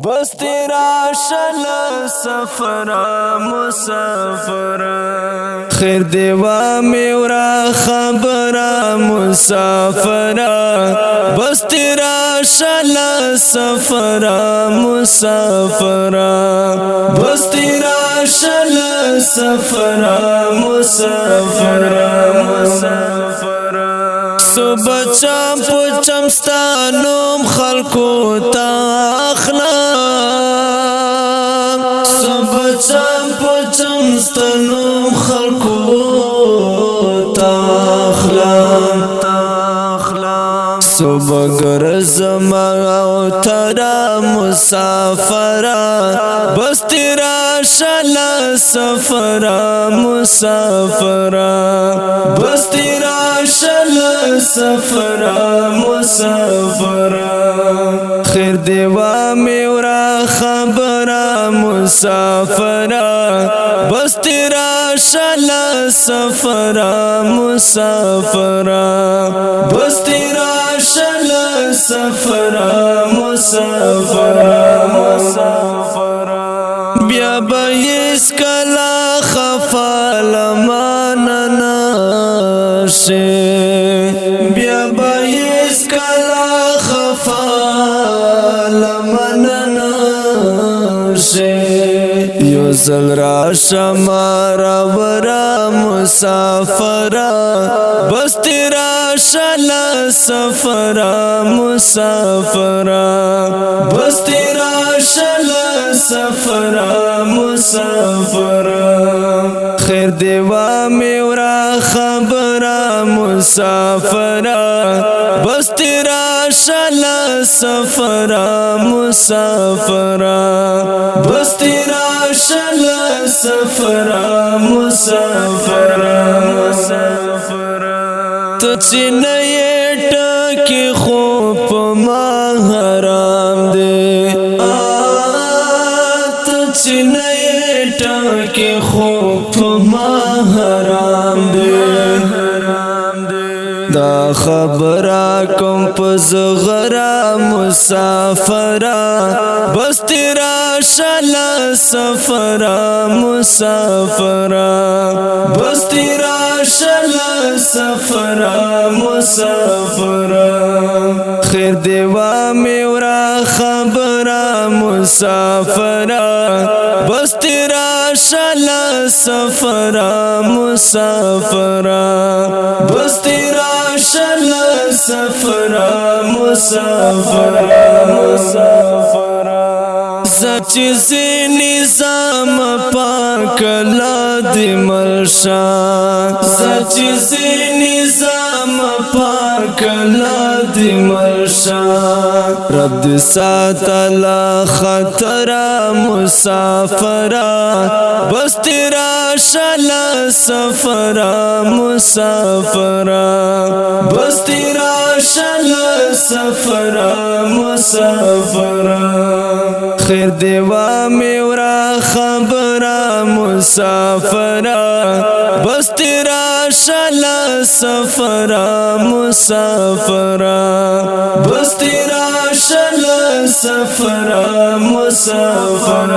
بس تیرا شل سفر مسافر خیر دیوا میورا خبر مسافر بس تیرا شل سفر مسافر بس تیرا شل سفر مسافر صبح پچم ستانوم خلقو تاخلا صبح پچم ستانوم خلقو تاخلا صبح گرزم او ترا مسافر بس تیرا شل سفر مسافر بس تیرا شل سفر مسافر خیر دیوا میورا خبر مسافر بس تیرا شل سفر مسافر بس تیرا شل سفر مسافر بیا بیس کلا خفال ماننا بیا بیس کلا خفال ماننا یو زل را شمارا ورا مسافر بس تیرا شل سفر مسافر بس تیرا شل سفر مسافر خیر دیوا میورا خبر مسافر بس تیرا شل سفر مسافر بس تیرا شل سفر مسافر تو چنئی ٹاکی خوب ما حرام دے تو چنئی ٹاکی خوب ما حرام دے دا خبرہ کم پزغرہ مسافر بس تیرا شل سفر مسافر بس تیرا شل سفر مسافر خیر دیوا میورا خبر مسافر بس تیرا شل سفر مسافر بس تیرا شل سفر مسافر سچ نظام پاک لادی مرشا سچ نظام پاک لادی مرشا رب سات لا خطر مسافر بس تیرا شل سفر مسافر بس تیرا شل سفر مسافر خیر دیوا میورا خبر مسافر بس تیرا شل سفر مسافر بس تیرا شل سفر مسافر